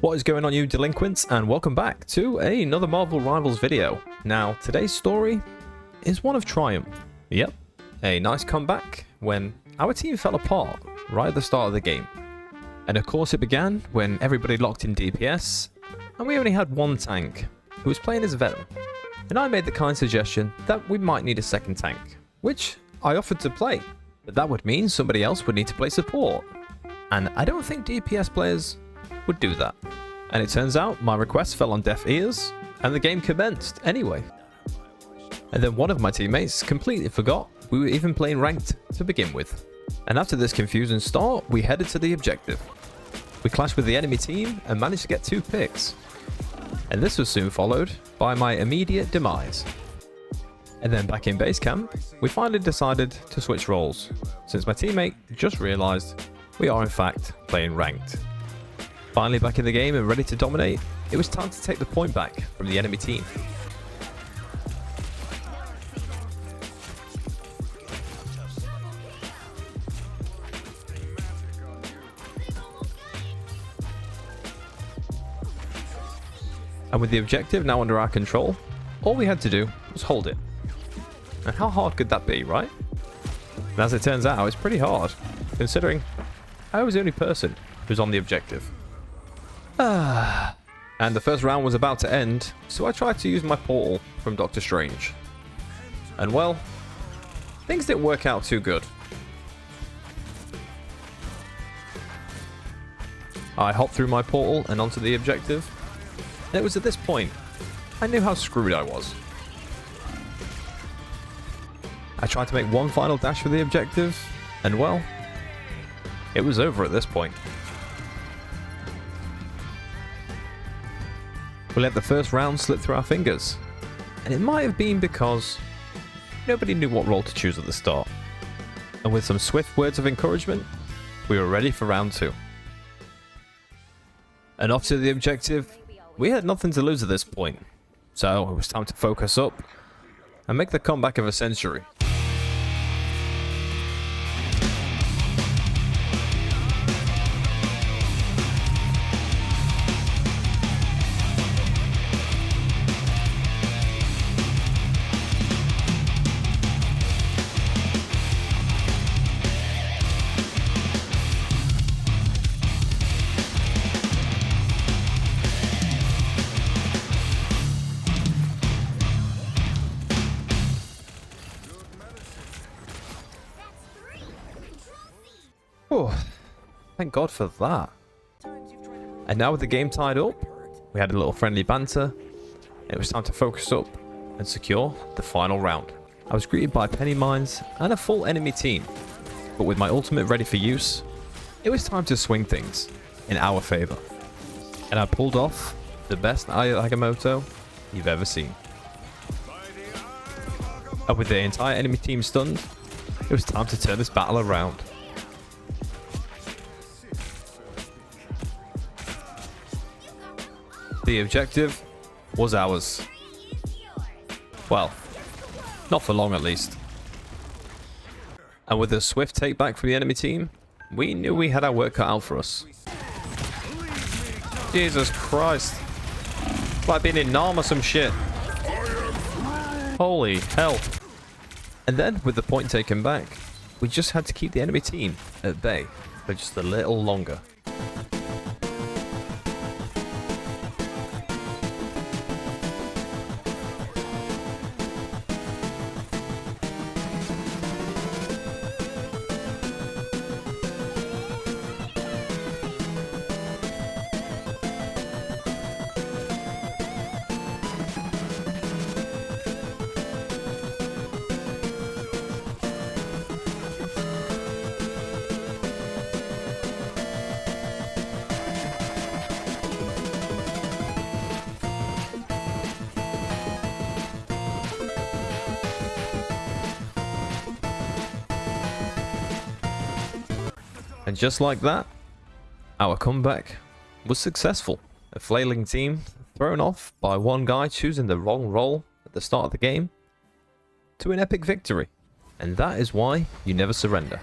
What is going on, you delinquents, and welcome back to another Marvel Rivals video. Now, today's story is one of triumph. Yep, a nice comeback when our team fell apart right at the start of the game. And of course it began when everybody locked in DPS, and we only had one tank, who was playing as Venom. And I made the kind suggestion that we might need a second tank, which I offered to play, but that would mean somebody else would need to play support. And I don't think DPS players would do that. And it turns out my request fell on deaf ears, and the game commenced anyway. And then one of my teammates completely forgot we were even playing ranked to begin with. And after this confusing start, we headed to the objective. We clashed with the enemy team and managed to get 2 picks. And this was soon followed by my immediate demise. And then back in base camp, we finally decided to switch roles, since my teammate just realised we are in fact playing ranked. Finally back in the game and ready to dominate, it was time to take the point back from the enemy team. And with the objective now under our control, all we had to do was hold it. And how hard could that be, right? And as it turns out, it's pretty hard, considering I was the only person who's on the objective. And the first round was about to end, so I tried to use my portal from Doctor Strange. And well, things didn't work out too good. I hopped through my portal and onto the objective, and it was at this point I knew how screwed I was. I tried to make one final dash for the objective, and well, it was over at this point. We let the first round slip through our fingers, and it might have been because nobody knew what role to choose at the start. And with some swift words of encouragement, we were ready for round 2. And off to the objective, we had nothing to lose at this point, so it was time to focus up and make the comeback of a century. Oh, thank God for that. And now with the game tied up, we had a little friendly banter, and it was time to focus up and secure the final round. I was greeted by penny mines and a full enemy team, but with my ultimate ready for use, it was time to swing things in our favor. And I pulled off the best Agamotto you've ever seen. And with the entire enemy team stunned, it was time to turn this battle around. The objective was ours. Well, not for long at least. And with a swift take back from the enemy team, we knew we had our work cut out for us. Jesus Christ. It's like being in Nam or some shit. Holy hell. And then, with the point taken back, we just had to keep the enemy team at bay for just a little longer. And just like that, our comeback was successful. A flailing team thrown off by one guy choosing the wrong role at the start of the game to an epic victory. And that is why you never surrender.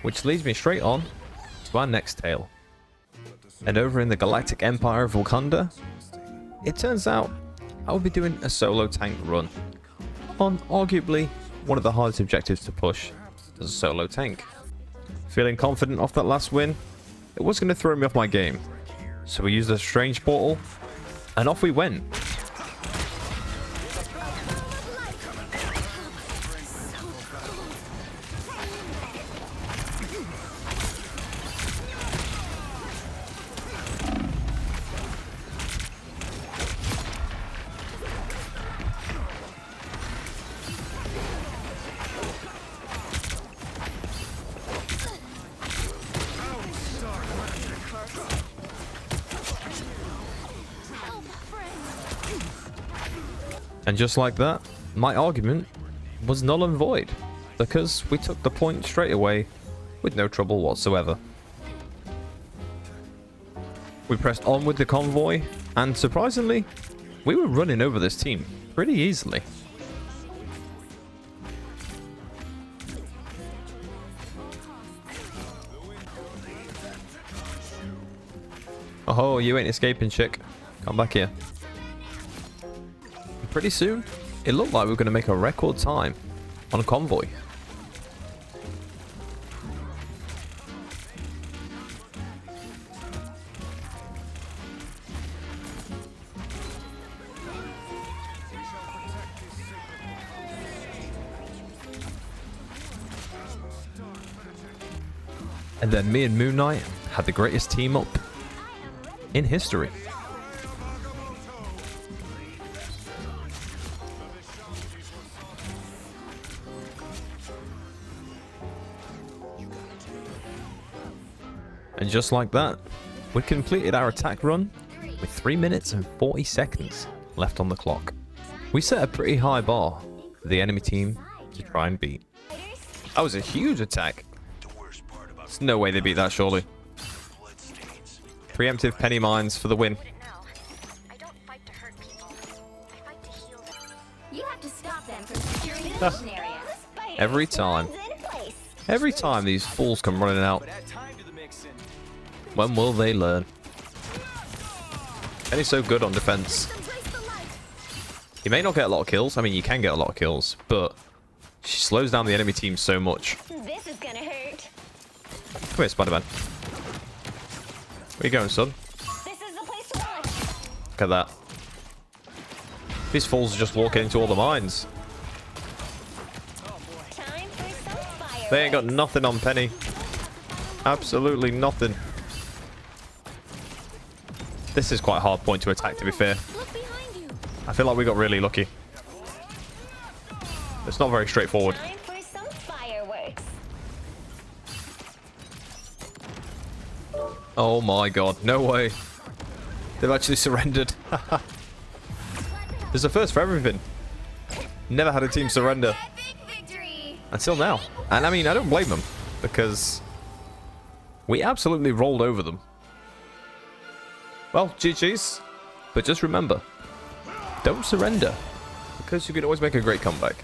Which leads me straight on to our next tale. And over in the Galactic Empire of Wakanda, it turns out I will be doing a solo tank run on arguably one of the hardest objectives to push as a solo tank. Feeling confident off that last win, it was going to throw me off my game. So we used a strange portal, and off we went. And just like that, my argument was null and void, because we took the point straight away with no trouble whatsoever. We pressed on with the convoy, and surprisingly, we were running over this team pretty easily. Oh, you ain't escaping, chick. Come back here. Pretty soon, it looked like we were going to make a record time on a convoy. And then me and Moon Knight had the greatest team up in history. And just like that, we completed our attack run with 3 minutes and 40 seconds left on the clock. We set a pretty high bar for the enemy team to try and beat. That was a huge attack. There's no way they beat that, surely. Preemptive penny mines for the win. Every time. Every time these fools come running out. When will they learn? Penny's so good on defense. He may not get a lot of kills. I mean, you can get a lot of kills, but she slows down the enemy team so much. This is gonna hurt. Come here, Spider-Man. Where you going, son? This is the place to watch. Look at that. These fools are just walking into all the mines. Time for some fireworks. They ain't got nothing on Penny. Absolutely nothing. This is quite a hard point to attack, to be fair. Look behind you. I feel like we got really lucky. It's not very straightforward. Time for some fireworks. Oh my god, no way. They've actually surrendered. There's a first for everything. Never had a team surrender. Victory. Until now. And I mean, I don't blame them, because we absolutely rolled over them. Well, GG's. But just remember, don't surrender, because you can always make a great comeback.